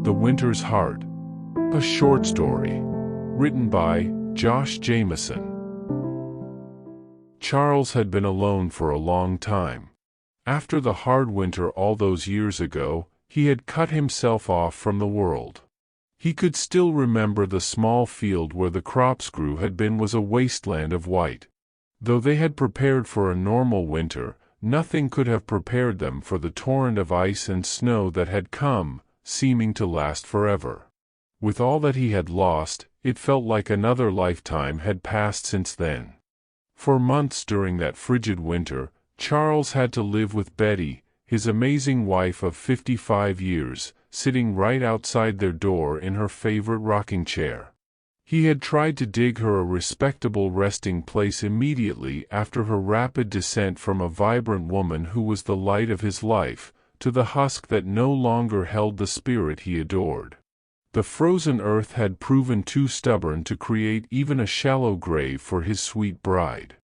The Winter's Heart. A short story. Written by Josh Jameson. Charles had been alone for a long time. After the hard winter all those years ago, he had cut himself off from the world. He could still remember the small field where the crops grew had been was a wasteland of white. Though they had prepared for a normal winter, nothing could have prepared them for the torrent of ice and snow that had come, seeming to last forever. With all that he had lost, it felt like another lifetime had passed since then. For months during that frigid winter, Charles had to live with Betty, his amazing wife of 55 years, sitting right outside their door in her favorite rocking chair. He had tried to dig her a respectable resting place immediately after her rapid descent from a vibrant woman who was the light of his life, to the husk that no longer held the spirit he adored. The frozen earth had proven too stubborn to create even a shallow grave for his sweet bride.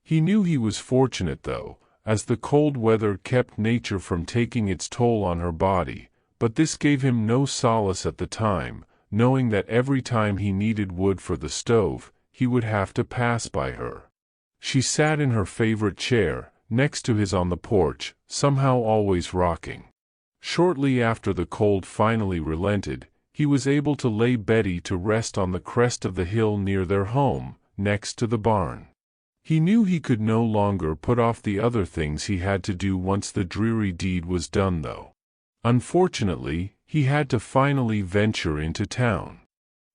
He knew he was fortunate though, as the cold weather kept nature from taking its toll on her body, but this gave him no solace at the time, knowing that every time he needed wood for the stove, he would have to pass by her. She sat in her favorite chair, next to his on the porch, somehow always rocking. Shortly after the cold finally relented, he was able to lay Betty to rest on the crest of the hill near their home, next to the barn. He knew he could no longer put off the other things he had to do once the dreary deed was done though. Unfortunately, he had to finally venture into town.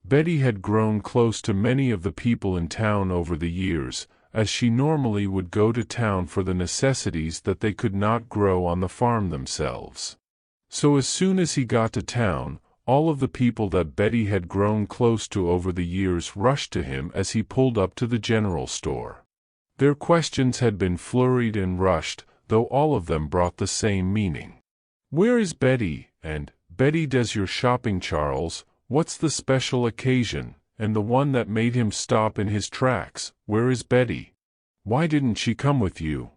Betty had grown close to many of the people in town over the years, as she normally would go to town for the necessities that they could not grow on the farm themselves. So as soon as he got to town, all of the people that Betty had grown close to over the years rushed to him as he pulled up to the general store. Their questions had been flurried and rushed, though all of them brought the same meaning. "Where is Betty?" and "Betty does your shopping, Charles, what's the special occasion?" and the one that made him stop in his tracks, "Where is Betty? Why didn't she come with you?"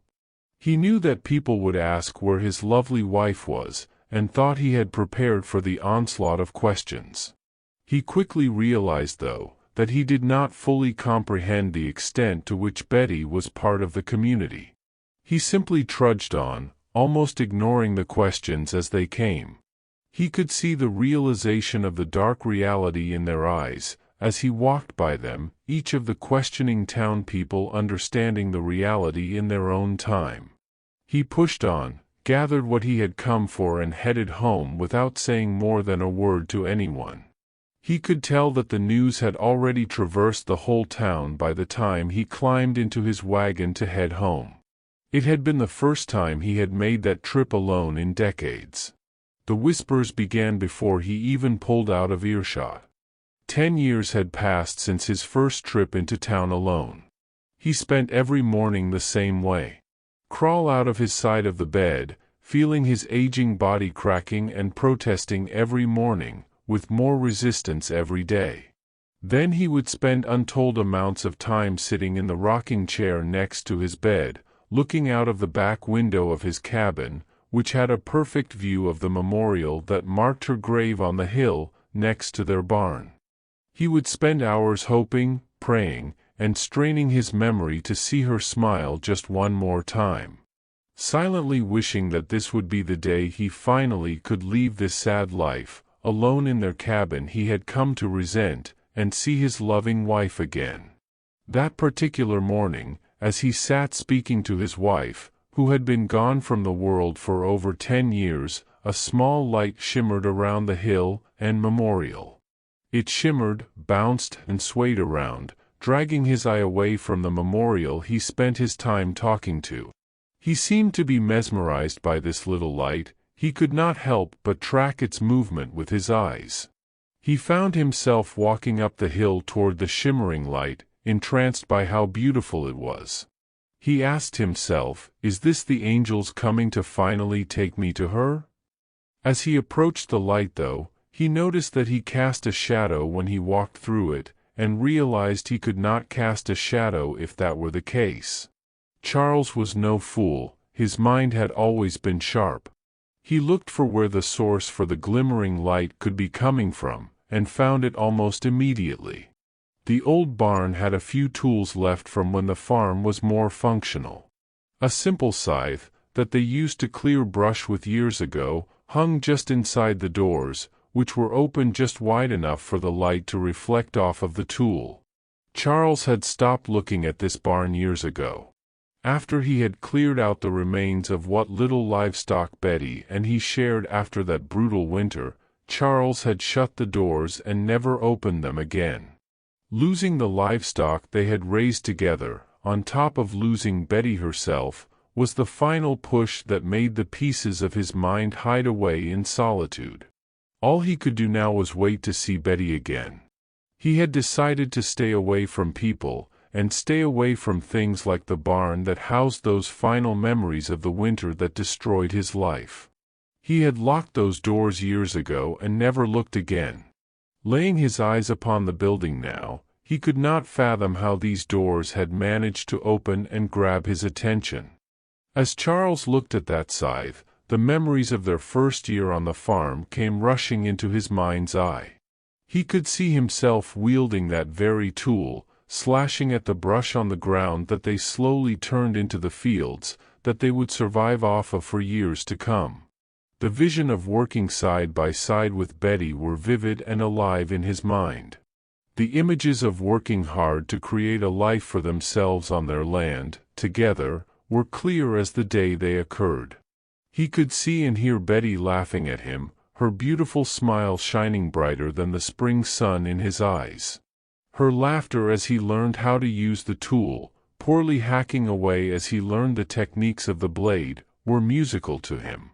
He knew that people would ask where his lovely wife was, and thought he had prepared for the onslaught of questions. He quickly realized, though, that he did not fully comprehend the extent to which Betty was part of the community. He simply trudged on, almost ignoring the questions as they came. He could see the realization of the dark reality in their eyes, as he walked by them, each of the questioning town people understanding the reality in their own time. He pushed on, gathered what he had come for and headed home without saying more than a word to anyone. He could tell that the news had already traversed the whole town by the time he climbed into his wagon to head home. It had been the first time he had made that trip alone in decades. The whispers began before he even pulled out of earshot. 10 years had passed since his first trip into town alone. He spent every morning the same way. Crawl out of his side of the bed, feeling his aging body cracking and protesting every morning, with more resistance every day. Then he would spend untold amounts of time sitting in the rocking chair next to his bed, looking out of the back window of his cabin, which had a perfect view of the memorial that marked her grave on the hill, next to their barn. He would spend hours hoping, praying, and straining his memory to see her smile just one more time. Silently wishing that this would be the day he finally could leave this sad life, alone in their cabin he had come to resent, and see his loving wife again. That particular morning, as he sat speaking to his wife, who had been gone from the world for over 10 years, a small light shimmered around the hill and memorial. It shimmered, bounced, and swayed around, dragging his eye away from the memorial he spent his time talking to. He seemed to be mesmerized by this little light. He could not help but track its movement with his eyes. He found himself walking up the hill toward the shimmering light, entranced by how beautiful it was. He asked himself, "Is this the angels coming to finally take me to her?" As he approached the light though, he noticed that he cast a shadow when he walked through it, and realized he could not cast a shadow if that were the case. Charles was no fool, his mind had always been sharp. He looked for where the source for the glimmering light could be coming from, and found it almost immediately. The old barn had a few tools left from when the farm was more functional. A simple scythe, that they used to clear brush with years ago, hung just inside the doors, which were open just wide enough for the light to reflect off of the tool. Charles had stopped looking at this barn years ago. After he had cleared out the remains of what little livestock Betty and he shared after that brutal winter, Charles had shut the doors and never opened them again. Losing the livestock they had raised together, on top of losing Betty herself, was the final push that made the pieces of his mind hide away in solitude. All he could do now was wait to see Betty again. He had decided to stay away from people, and stay away from things like the barn that housed those final memories of the winter that destroyed his life. He had locked those doors years ago and never looked again. Laying his eyes upon the building now, he could not fathom how these doors had managed to open and grab his attention. As Charles looked at that scythe, the memories of their first year on the farm came rushing into his mind's eye. He could see himself wielding that very tool, slashing at the brush on the ground that they slowly turned into the fields that they would survive off of for years to come. The vision of working side by side with Betty were vivid and alive in his mind. The images of working hard to create a life for themselves on their land, together, were clear as the day they occurred. He could see and hear Betty laughing at him, her beautiful smile shining brighter than the spring sun in his eyes. Her laughter as he learned how to use the tool, poorly hacking away as he learned the techniques of the blade, were musical to him.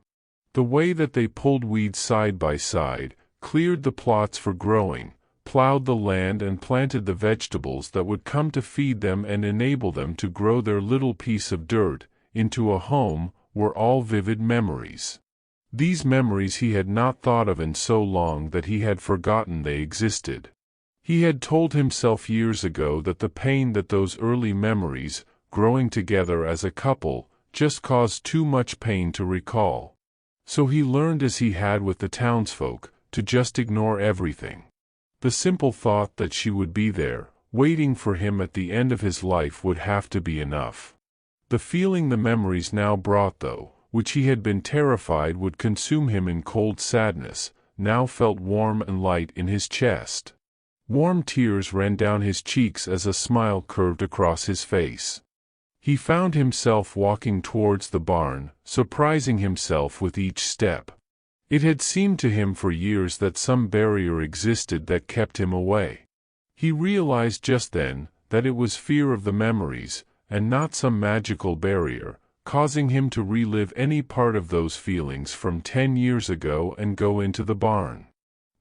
The way that they pulled weeds side by side, cleared the plots for growing, plowed the land and planted the vegetables that would come to feed them and enable them to grow their little piece of dirt into a home, were all vivid memories. These memories he had not thought of in so long that he had forgotten they existed. He had told himself years ago that the pain that those early memories, growing together as a couple, just caused too much pain to recall. So he learned, as he had with the townsfolk, to just ignore everything. The simple thought that she would be there, waiting for him at the end of his life, would have to be enough. The feeling the memories now brought, though, which he had been terrified would consume him in cold sadness, now felt warm and light in his chest. Warm tears ran down his cheeks as a smile curved across his face. He found himself walking towards the barn, surprising himself with each step. It had seemed to him for years that some barrier existed that kept him away. He realized just then that it was fear of the memories, and not some magical barrier, causing him to relive any part of those feelings from 10 years ago and go into the barn.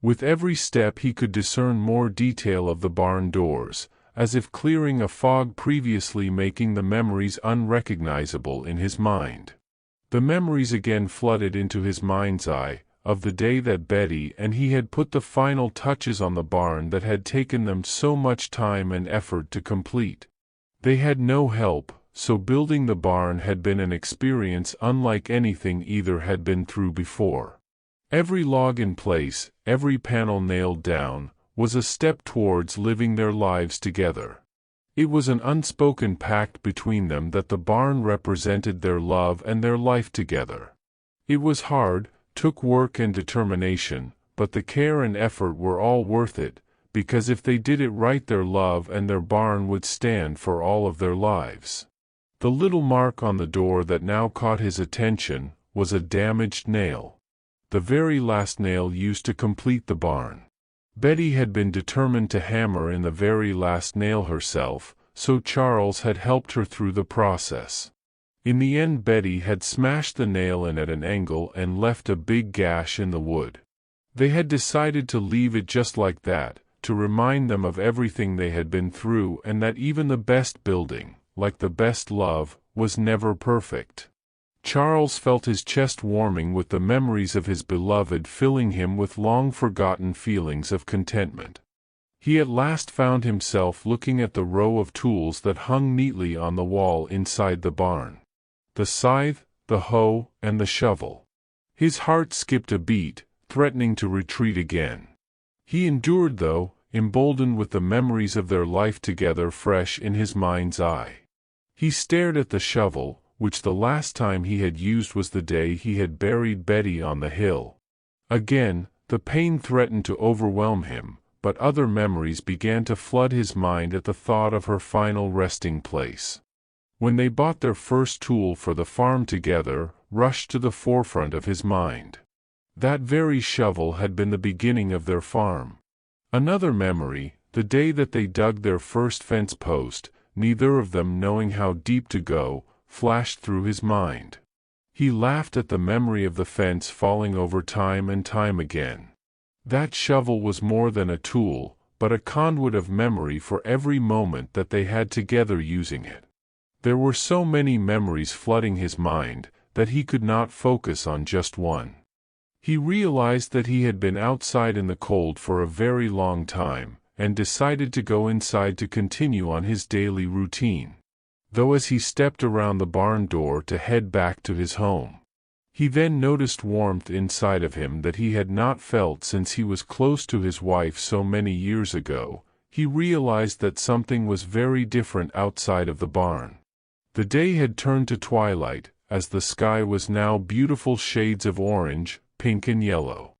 With every step he could discern more detail of the barn doors, as if clearing a fog previously making the memories unrecognizable in his mind. The memories again flooded into his mind's eye, of the day that Betty and he had put the final touches on the barn that had taken them so much time and effort to complete. They had no help, so building the barn had been an experience unlike anything either had been through before. Every log in place, every panel nailed down, was a step towards living their lives together. It was an unspoken pact between them that the barn represented their love and their life together. It was hard, took work and determination, but the care and effort were all worth it, because if they did it right, their love and their barn would stand for all of their lives. The little mark on the door that now caught his attention was a damaged nail. The very last nail used to complete the barn. Betty had been determined to hammer in the very last nail herself, so Charles had helped her through the process. In the end, Betty had smashed the nail in at an angle and left a big gash in the wood. They had decided to leave it just like that, to remind them of everything they had been through and that even the best building, like the best love, was never perfect. Charles felt his chest warming with the memories of his beloved, filling him with long-forgotten feelings of contentment. He at last found himself looking at the row of tools that hung neatly on the wall inside the barn. The scythe, the hoe, and the shovel. His heart skipped a beat, threatening to retreat again. He endured though, emboldened with the memories of their life together fresh in his mind's eye. He stared at the shovel, which the last time he had used was the day he had buried Betty on the hill. Again, the pain threatened to overwhelm him, but other memories began to flood his mind at the thought of her final resting place. When they bought their first tool for the farm together, rushed to the forefront of his mind. That very shovel had been the beginning of their farm. Another memory, the day that they dug their first fence post, neither of them knowing how deep to go, flashed through his mind. He laughed at the memory of the fence falling over time and time again. That shovel was more than a tool, but a conduit of memory for every moment that they had together using it. There were so many memories flooding his mind, that he could not focus on just one. He realized that he had been outside in the cold for a very long time, and decided to go inside to continue on his daily routine. Though as he stepped around the barn door to head back to his home, he then noticed warmth inside of him that he had not felt since he was close to his wife so many years ago. He realized that something was very different outside of the barn. The day had turned to twilight, as the sky was now beautiful shades of orange, pink and yellow.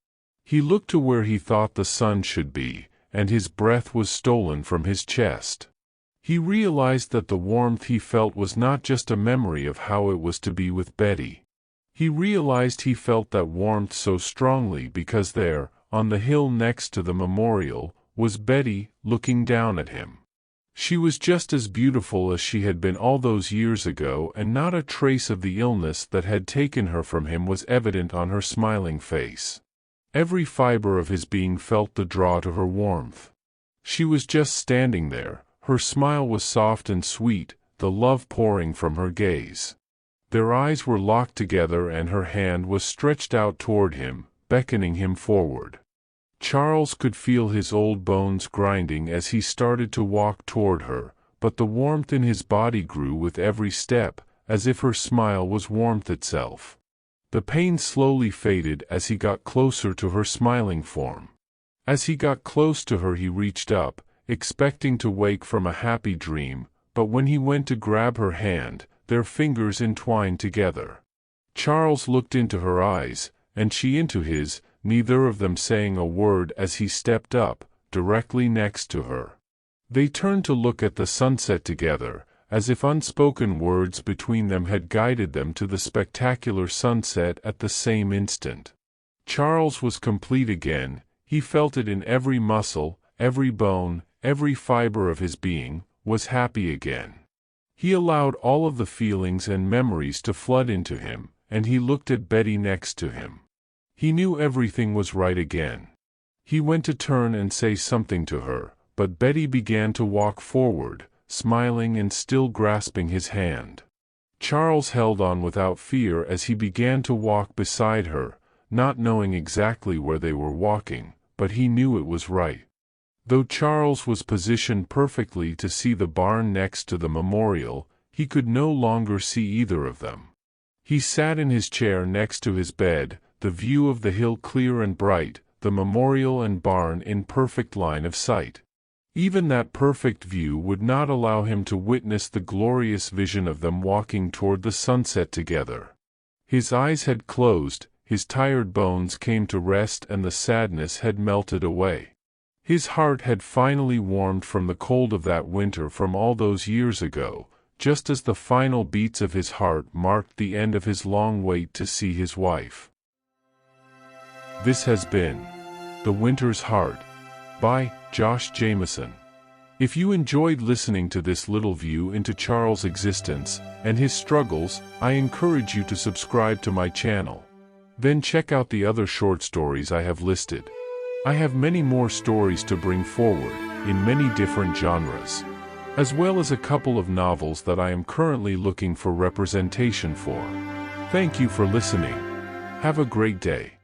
He looked to where he thought the sun should be, and his breath was stolen from his chest. He realized that the warmth he felt was not just a memory of how it was to be with Betty. He realized he felt that warmth so strongly because there, on the hill next to the memorial, was Betty, looking down at him. She was just as beautiful as she had been all those years ago, and not a trace of the illness that had taken her from him was evident on her smiling face. Every fiber of his being felt the draw to her warmth. She was just standing there. Her smile was soft and sweet, the love pouring from her gaze. Their eyes were locked together and her hand was stretched out toward him, beckoning him forward. Charles could feel his old bones grinding as he started to walk toward her, but the warmth in his body grew with every step, as if her smile was warmth itself. The pain slowly faded as he got closer to her smiling form. As he got close to her he reached up, expecting to wake from a happy dream, but when he went to grab her hand, their fingers entwined together. Charles looked into her eyes, and she into his, neither of them saying a word as he stepped up, directly next to her. They turned to look at the sunset together, as if unspoken words between them had guided them to the spectacular sunset at the same instant. Charles was complete again. He felt it in every muscle, every bone, every fiber of his being, was happy again. He allowed all of the feelings and memories to flood into him, and he looked at Betty next to him. He knew everything was right again. He went to turn and say something to her, but Betty began to walk forward, smiling and still grasping his hand. Charles held on without fear as he began to walk beside her, not knowing exactly where they were walking, but he knew it was right. Though Charles was positioned perfectly to see the barn next to the memorial, he could no longer see either of them. He sat in his chair next to his bed, the view of the hill clear and bright, the memorial and barn in perfect line of sight. Even that perfect view would not allow him to witness the glorious vision of them walking toward the sunset together. His eyes had closed, his tired bones came to rest and the sadness had melted away. His heart had finally warmed from the cold of that winter from all those years ago, just as the final beats of his heart marked the end of his long wait to see his wife. This has been The Winter's Heart by Josh Jameson. If you enjoyed listening to this little view into Charles' existence and his struggles, I encourage you to subscribe to my channel. Then check out the other short stories I have listed. I have many more stories to bring forward, in many different genres, as well as a couple of novels that I am currently looking for representation for. Thank you for listening. Have a great day.